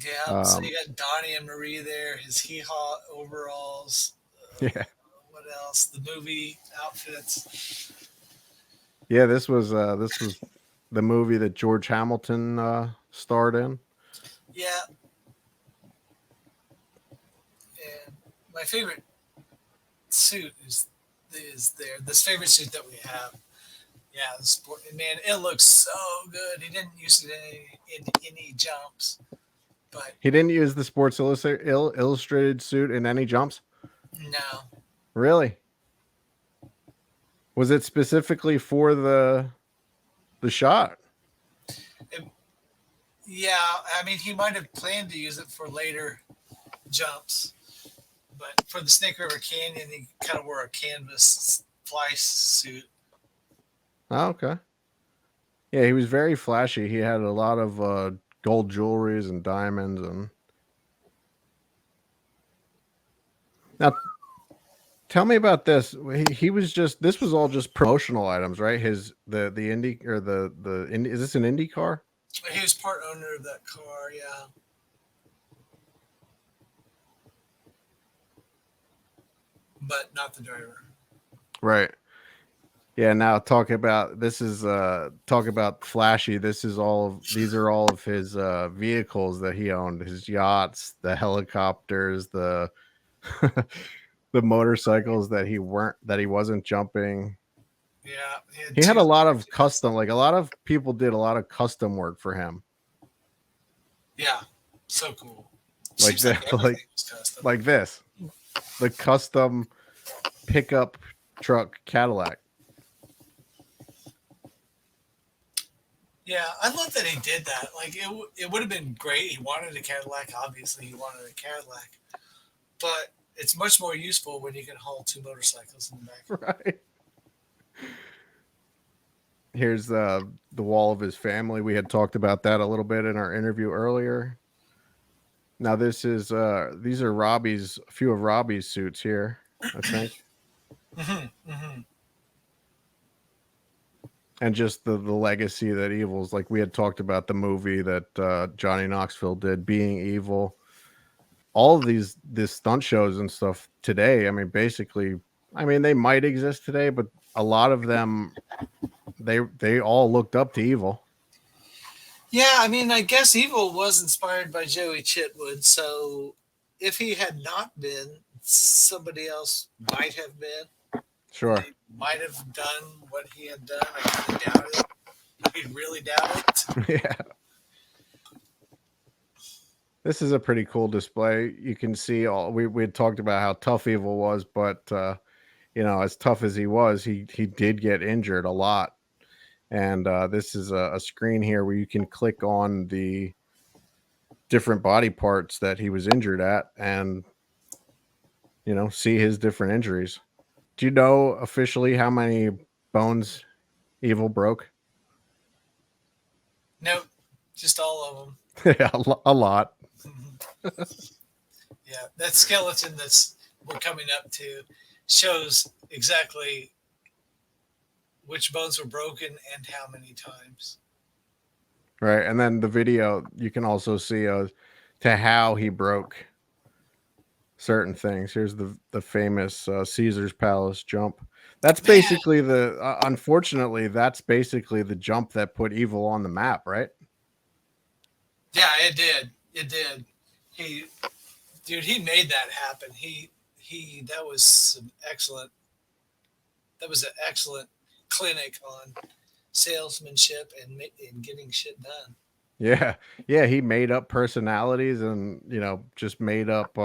Yeah, so you got Donnie and Marie there, his hee-haw overalls. Yeah. What else? The movie outfits. Yeah, this was the movie that George Hamilton starred in. Yeah. And my favorite suit is there. This favorite suit that we have. Yeah, the sport. Man, it looks so good. He didn't use it in any jumps. But he didn't use the Sports Illustrated suit in any jumps? No. Really? Was it specifically for the shot? Yeah, I mean, he might have planned to use it for later jumps, but for the Snake River Canyon, he kind of wore a canvas fly suit. Oh, okay. Yeah, he was very flashy. He had a lot of gold jewelries and diamonds, and now Tell me about this. He was just, this was all just promotional issue, right? The Indy, or the Indy, is this an Indy car? He was part owner of that car, yeah. But not the driver. Right. Yeah. Now talk about flashy. These are all of his vehicles that he owned, his yachts, the helicopters, the the motorcycles that he wasn't jumping. Yeah. He had a lot of custom, like a lot of people did a lot of custom work for him. Yeah. So cool. Like Seems that, everything was custom. like this. The custom pickup truck Cadillac. Yeah, I love that he did that. Like it would have been great. He wanted a Cadillac. Obviously, he wanted a Cadillac, but it's much more useful when you can haul two motorcycles in the back. Right. Here's the wall of his family. We had talked about that a little bit in our interview earlier. Now these are a few of Robbie's suits here, I think. And just the legacy that Evil's, like we had talked about the movie that Johnny Knoxville did, Being Evil. All of these stunt shows and stuff today, I mean, basically, they might exist today, but a lot of them, they all looked up to Evil. Yeah, I guess Evil was inspired by Joey Chitwood, so if he had not been, somebody else might have been. Sure. They might have done what he had done. I kind of doubt it. I really doubt it. Yeah. This is a pretty cool display. You can see we had talked about how tough Evil was, but as tough as he was, he did get injured a lot. And this is a screen here where you can click on the different body parts that he was injured at and, see his different injuries. Do you know officially how many bones Evil broke? Nope, just all of them. Yeah, a lot. Yeah, that skeleton we're coming up to shows exactly which bones were broken and how many times. Right, and then the video, you can also see to how he broke certain things. Here's the famous Caesar's Palace jump. That's basically unfortunately, that's basically the jump that put Evil on the map, right? Yeah, it did. It did. He made that happen. That was an excellent clinic on salesmanship and getting shit done. Yeah. He made up personalities and just made up.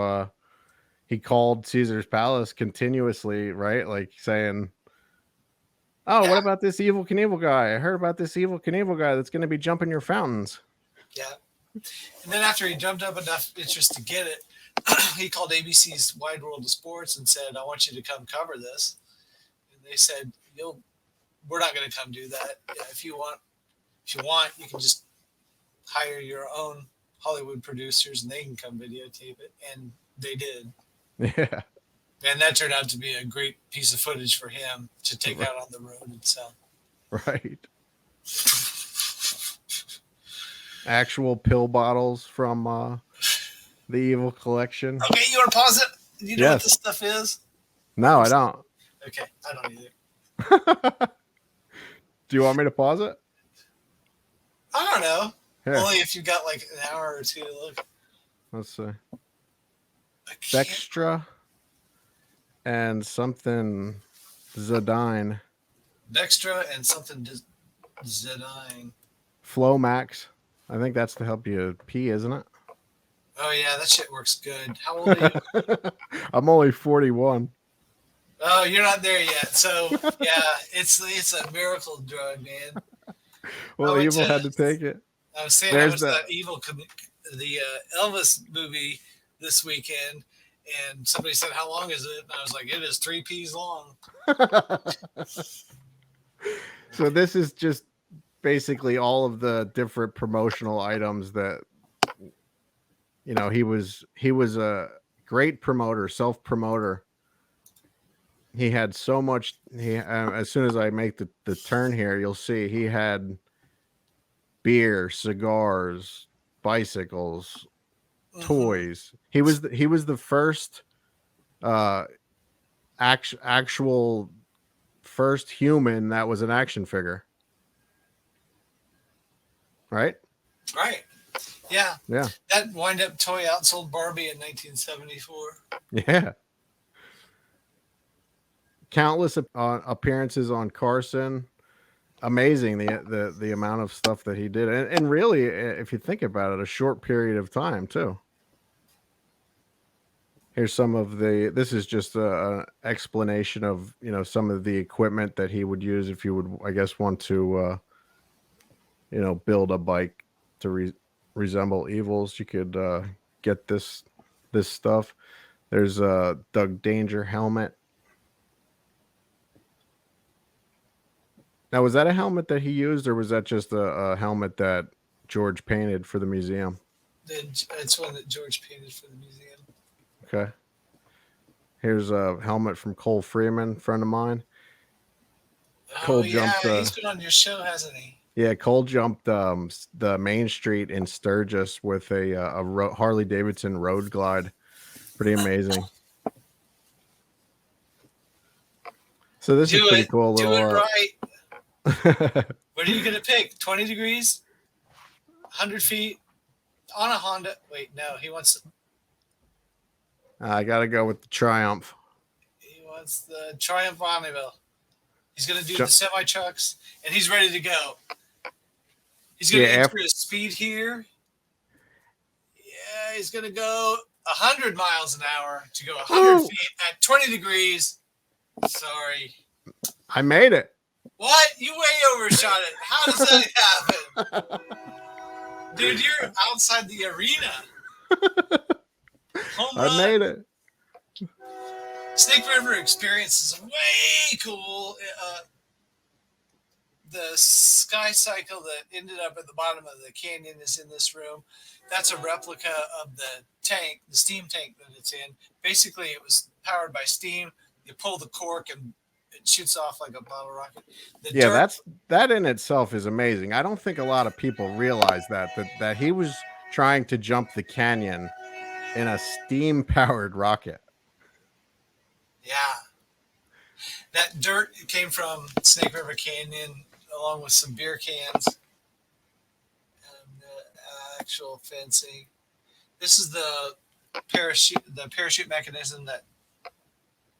He called Caesar's Palace continuously, right? Like saying, "Oh, yeah. What about this Evel Knievel guy? I heard about this Evel Knievel guy that's going to be jumping your fountains." Yeah. And then after he jumped up enough interest to get it, he called ABC's Wide World of Sports and said, "I want you to come cover this." And they said, "We're not going to come do that. Yeah, if you want, you can just hire your own Hollywood producers and they can come videotape it." And they did. Yeah. And that turned out to be a great piece of footage for him to take out on the road and sell. Right. Actual pill bottles from the Evil collection. Okay, you want to pause it? Do you know what this stuff is? No, I don't. Okay, I don't either. Do you want me to pause it? I don't know. Here. Only if you've got like an hour or two to look. Let's see. Dextra and something Zidine. Dextra and something Zidine. Flomax. I think that's to help you pee, isn't it? Oh yeah, that shit works good. How old are you? I'm only 41. Oh, you're not there yet. So yeah, it's a miracle drug, man. Well, Evil had to take it. I was saying I was that Evil, the Elvis movie this weekend, and somebody said, "How long is it?" And I was like, "It is 3 P's long." So this is just basically all of the different promotional items that he was a great promoter, self-promoter. he had so much. As soon as I make the turn here, you'll see he had beer, cigars, bicycles, toys. He was the first actual first human that was an action figure. Right? Right. Yeah. Yeah. That wind-up toy outsold Barbie in 1974. Yeah. Countless appearances on Carson. Amazing the amount of stuff that he did, and really, if you think about it, a short period of time too. Here's some of this is just an explanation of, some of the equipment that he would use if you would, I guess, want to, build a bike to resemble Evil's. You could get this stuff. There's a Doug Danger helmet. Now, was that a helmet that he used, or was that just a helmet that George painted for the museum? It's one that George painted for the museum. Okay. Here's a helmet from Cole Freeman, friend of mine. Cole jumped. He's been on your show, hasn't he? Yeah, Cole jumped the main street in Sturgis with a Harley Davidson Road Glide. Pretty amazing. So this is pretty cool. Do it right. What are you gonna pick? 20 degrees, 100 feet on a Honda. Wait, no, he wants. I gotta go with the Triumph. He wants the Triumph Bonneville. He's gonna do the semi trucks, and he's ready to go. He's gonna enter his speed here. Yeah, he's gonna go 100 miles an hour to go 100 feet at 20 degrees. Sorry, I made it. What? You way overshot it. How does that happen? Dude, you're outside the arena. Home run. I made it. Snake River Experience is way cool. The Sky Cycle that ended up at the bottom of the canyon is in this room. That's a replica of the tank, the steam tank that it's in. Basically, it was powered by steam. You pull the cork and it shoots off like a bottle rocket. That in itself is amazing. I don't think a lot of people realize that he was trying to jump the canyon in a steam powered rocket. Yeah. That dirt came from Snake River Canyon along with some beer cans and actual fencing. This is the parachute mechanism that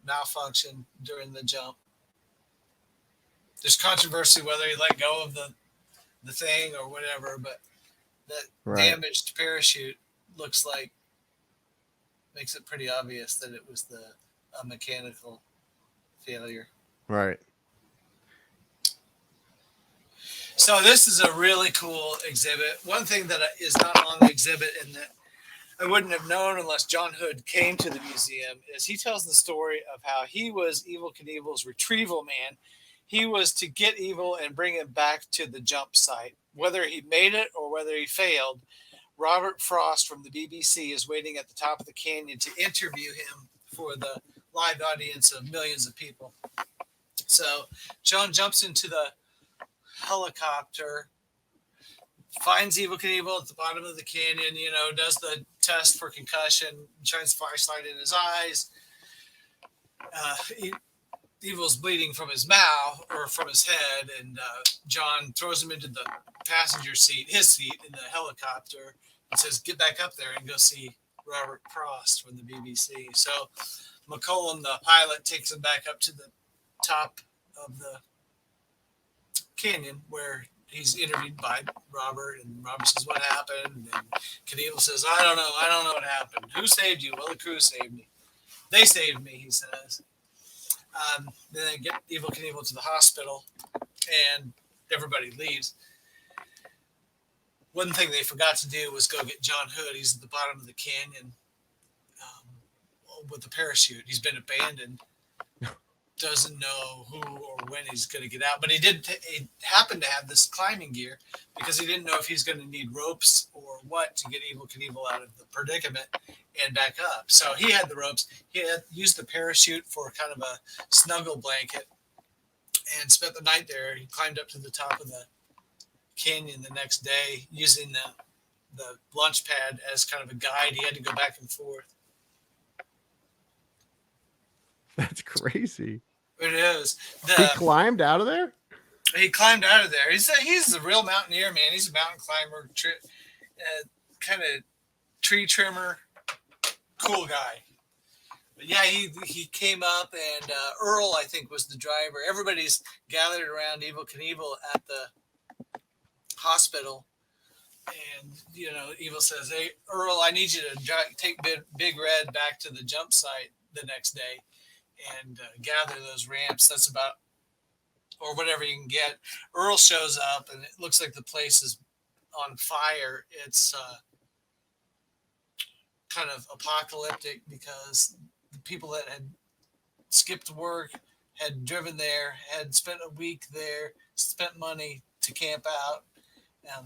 malfunctioned during the jump. There's controversy whether he let go of the thing or whatever, but that damaged parachute makes it pretty obvious that it was a mechanical failure. Right. So this is a really cool exhibit. One thing that is not on the exhibit and that I wouldn't have known unless John Hood came to the museum is he tells the story of how he was Evel Knievel's retrieval man. He was to get Evel and bring him back to the jump site. Whether he made it or whether he failed, Robert Frost from the BBC is waiting at the top of the canyon to interview him for the live audience of millions of people. So John jumps into the helicopter, finds Evel Knievel at the bottom of the canyon, does the test for concussion, shines a flashlight in his eyes. Evel's bleeding from his mouth or from his head, and John throws him into the passenger seat, his seat in the helicopter, and says, "Get back up there and go see Robert Frost from the BBC." So McCollum, the pilot, takes him back up to the top of the canyon where he's interviewed by Robert, and Robert says, "What happened?" And Knievel says, I don't know what happened. Who saved you? Well, the crew saved me. They saved me, he says. Then they get Evel Knievel to the hospital, and everybody leaves. One thing they forgot to do was go get John Hood. He's at the bottom of the canyon with the parachute. He's been abandoned. doesn't know who or when he's going to get out. But he happened to have this climbing gear because he didn't know if he's going to need ropes or what to get Evel Knievel out of the predicament and back up. So he had the ropes. He had used the parachute for kind of a snuggle blanket and spent the night there. He climbed up to the top of the canyon the next day using the launch pad as kind of a guide. He had to go back and forth. That's crazy. It is. He climbed out of there? He climbed out of there. He's a real mountaineer, man. He's a mountain climber, kind of tree trimmer, cool guy. But yeah, he came up, and Earl, I think, was the driver. Everybody's gathered around Evel Knievel at the hospital. And, Evel says, hey, Earl, I need you to take Big Red back to the jump site the next day and gather those ramps. That's about, or whatever you can get. Earl shows up, and it looks like the place is on fire. It's kind of apocalyptic because the people that had skipped work, had driven there, had spent a week there, spent money to camp out,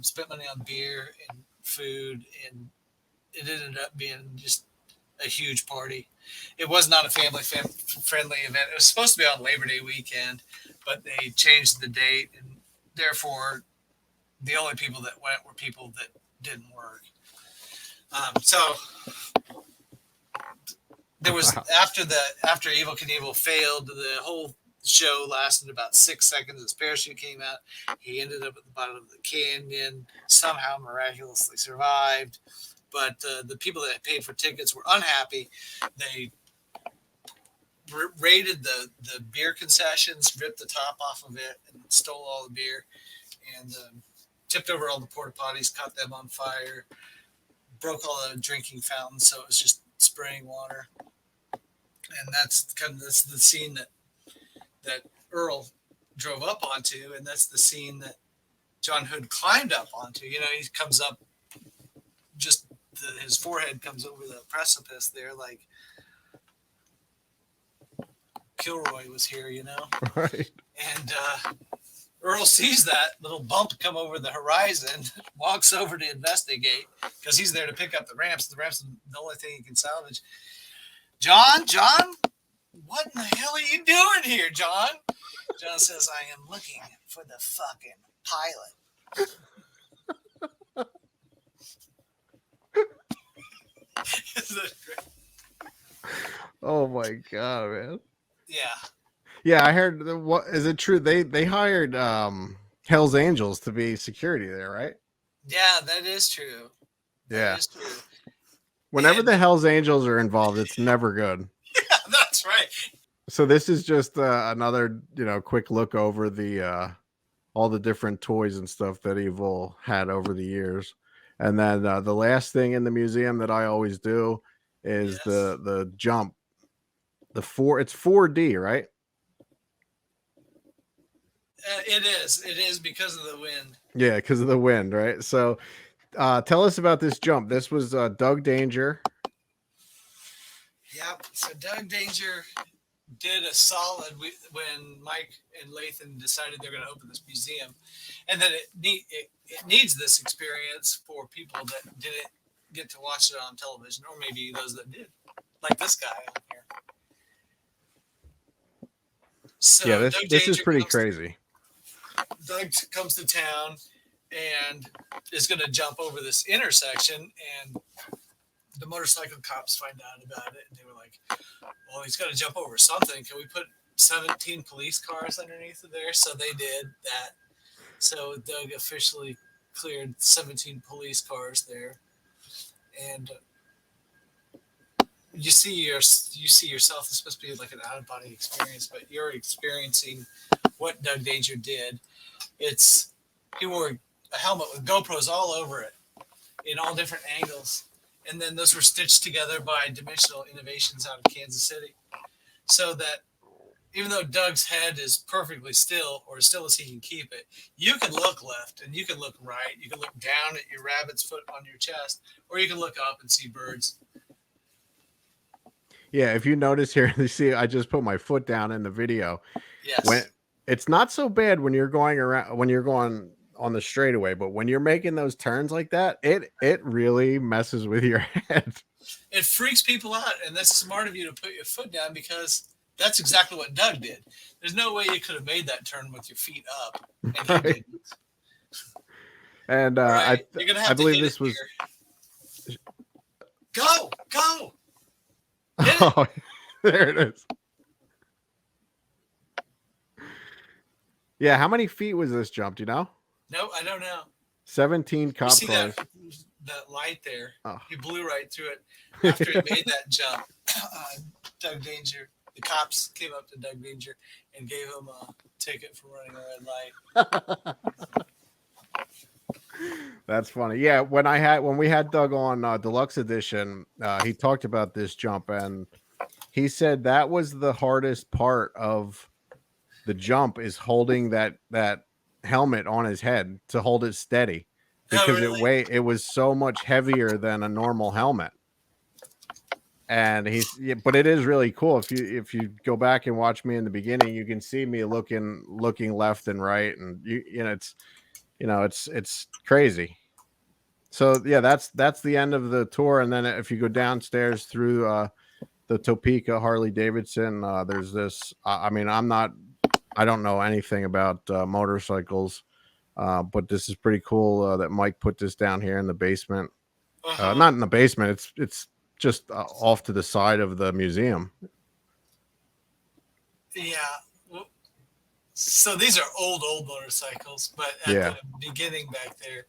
spent money on beer and food, and it ended up being just a huge party. It was not a family-friendly event. It was supposed to be on Labor Day weekend, but they changed the date, and therefore the only people that went were people that didn't work. So there was after Evel Knievel failed, the whole show lasted about 6 seconds. His parachute came out. He ended up at the bottom of the canyon, somehow miraculously survived. But the people that paid for tickets were unhappy. They raided the beer concessions, ripped the top off of it, and stole all the beer, and tipped over all the porta potties, caught them on fire, broke all the drinking fountains, so it was just spraying water. And that's the scene that Earl drove up onto, and that's the scene that John Hood climbed up onto. He comes up, just his forehead comes over the precipice there, like Kilroy was here, Right. And Earl sees that little bump come over the horizon, walks over to investigate because he's there to pick up the ramps. The ramps are the only thing he can salvage. John, what in the hell are you doing here, John? John says, I am looking for the fucking pilot. Oh my god, man. Yeah, I heard. What is it true? They hired Hell's Angels to be security there, right? Yeah, that is true. Yeah. That is true. Whenever the Hell's Angels are involved, it's never good. Yeah, that's right. So this is just another, quick look over the all the different toys and stuff that Evel had over the years. And then the last thing in the museum that I always do is the jump. It's 4D, right? It is because of the wind. Yeah, because of the wind, right? So tell us about this jump. This was Doug Danger. Yep. So Doug Danger did a solid when Mike and Lathan decided they're going to open this museum, and that it needs this experience for people that didn't get to watch it on television, or maybe those that did, like this guy on here. So yeah, this is pretty crazy. Doug comes to town and is going to jump over this intersection, and the motorcycle cops find out about it, and they were like, well, he's got to jump over something. Can we put 17 police cars underneath of there? So they did that. So Doug officially cleared 17 police cars there, and you see yourself. It's supposed to be like an out-of-body experience, but you're experiencing what Doug Danger did. He wore a helmet with GoPros all over it in all different angles. And then those were stitched together by Dimensional Innovations out of Kansas City. So that even though Doug's head is perfectly still, or as still as he can keep it, you can look left and you can look right. You can look down at your rabbit's foot on your chest, or you can look up and see birds. Yeah, if you notice here, you see I just put my foot down in the video. Yes. When it's not so bad when you're going on the straightaway, but when you're making those turns like that, it really messes with your head. It freaks people out, and that's smart of you to put your foot down because that's exactly what Doug did. There's no way you could have made that turn with your feet up, and he Right. didn't. And All right, you're gonna have I to believe hit this it was here. Go. Hit it. oh, there it is. Yeah, how many feet was this jump? Do you know? No, I don't know. 17 You cop see cars. that light there? Oh. He blew right through it after he made that jump. Doug Danger, the cops came up to Doug Danger and gave him a ticket for running a red light. That's funny. Yeah, when we had Doug on Deluxe Edition, he talked about this jump, and he said that was the hardest part of the jump is holding that helmet on his head to hold it steady because Oh, really? it was so much heavier than a normal helmet. And but it is really cool if you go back and watch me in the beginning, you can see me looking left and right, and it's crazy. So yeah, that's the end of the tour, and then if you go downstairs through the Topeka Harley Davidson, there's this. I don't know anything about motorcycles, but this is pretty cool that Mike put this down here in the basement. Not in the basement. It's just off to the side of the museum. Yeah. Well, so these are old motorcycles, but at the beginning back there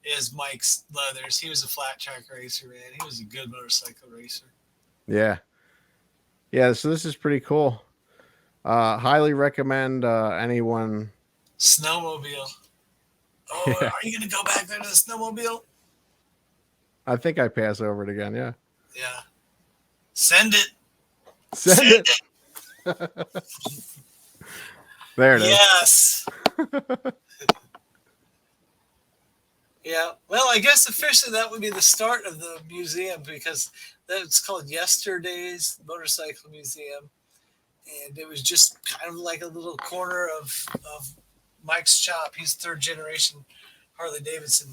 is Mike's Leathers. He was a flat track racer, man. He was a good motorcycle racer. Yeah. So this is pretty cool. Highly recommend anyone. Snowmobile. Oh, yeah. Are you going to go back there to the snowmobile? I think I pass over it again. Yeah. Yeah. Send it. Send it. There it is. Yes. Yeah. Well, I guess officially that would be the start of the museum because that's called Yesterday's Motorcycle Museum. And it was just kind of like a little corner of Mike's shop. He's third generation Harley Davidson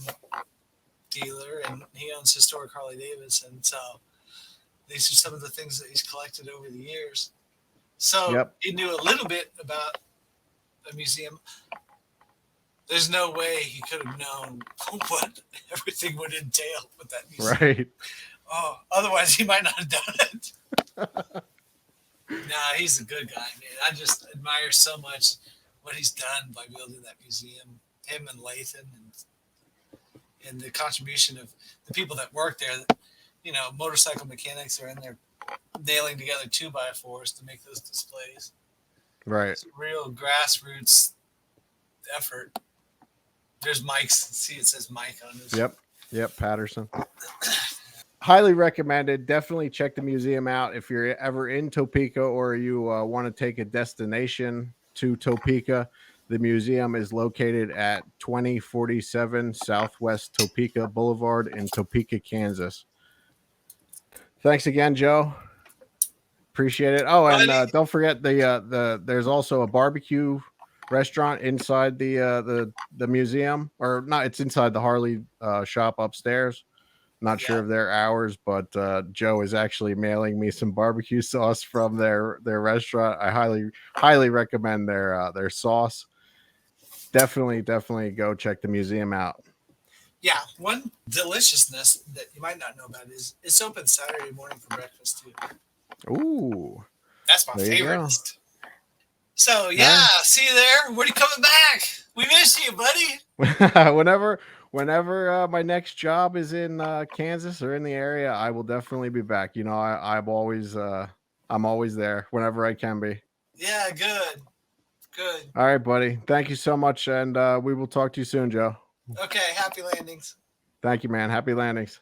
dealer, and he owns historic Harley Davidson. So these are some of the things that he's collected over the years. So he knew a little bit about a museum. There's no way he could have known what everything would entail with that museum. Right. Oh, otherwise he might not have done it. Nah, he's a good guy, man. I just admire so much what he's done by building that museum. Him and Lathan and the contribution of the people that work there. Motorcycle mechanics are in there nailing together 2x4s to make those displays. Right. It's a real grassroots effort. There's Mike's. See, it says Mike on this. Yep, Patterson. Highly recommended. Definitely check the museum out if you're ever in Topeka or you want to take a destination to Topeka. The museum is located at 2047 Southwest Topeka Boulevard in Topeka, Kansas. Thanks again, Joe. Appreciate it. Oh, and don't forget there's also a barbecue restaurant inside the museum, or not? It's inside the Harley shop upstairs. Not sure of their hours, but Joe is actually mailing me some barbecue sauce from their restaurant. I highly recommend their sauce. Definitely go check the museum out. Yeah, one deliciousness that you might not know about is it's open Saturday morning for breakfast too. Ooh, that's my favorite. So see you there. When are you coming back? We miss you, buddy. Whenever my next job is in Kansas or in the area, I will definitely be back. I'm always there whenever I can be. Yeah, good. All right, buddy. Thank you so much, and we will talk to you soon, Joe. Okay, happy landings. Thank you, man. Happy landings.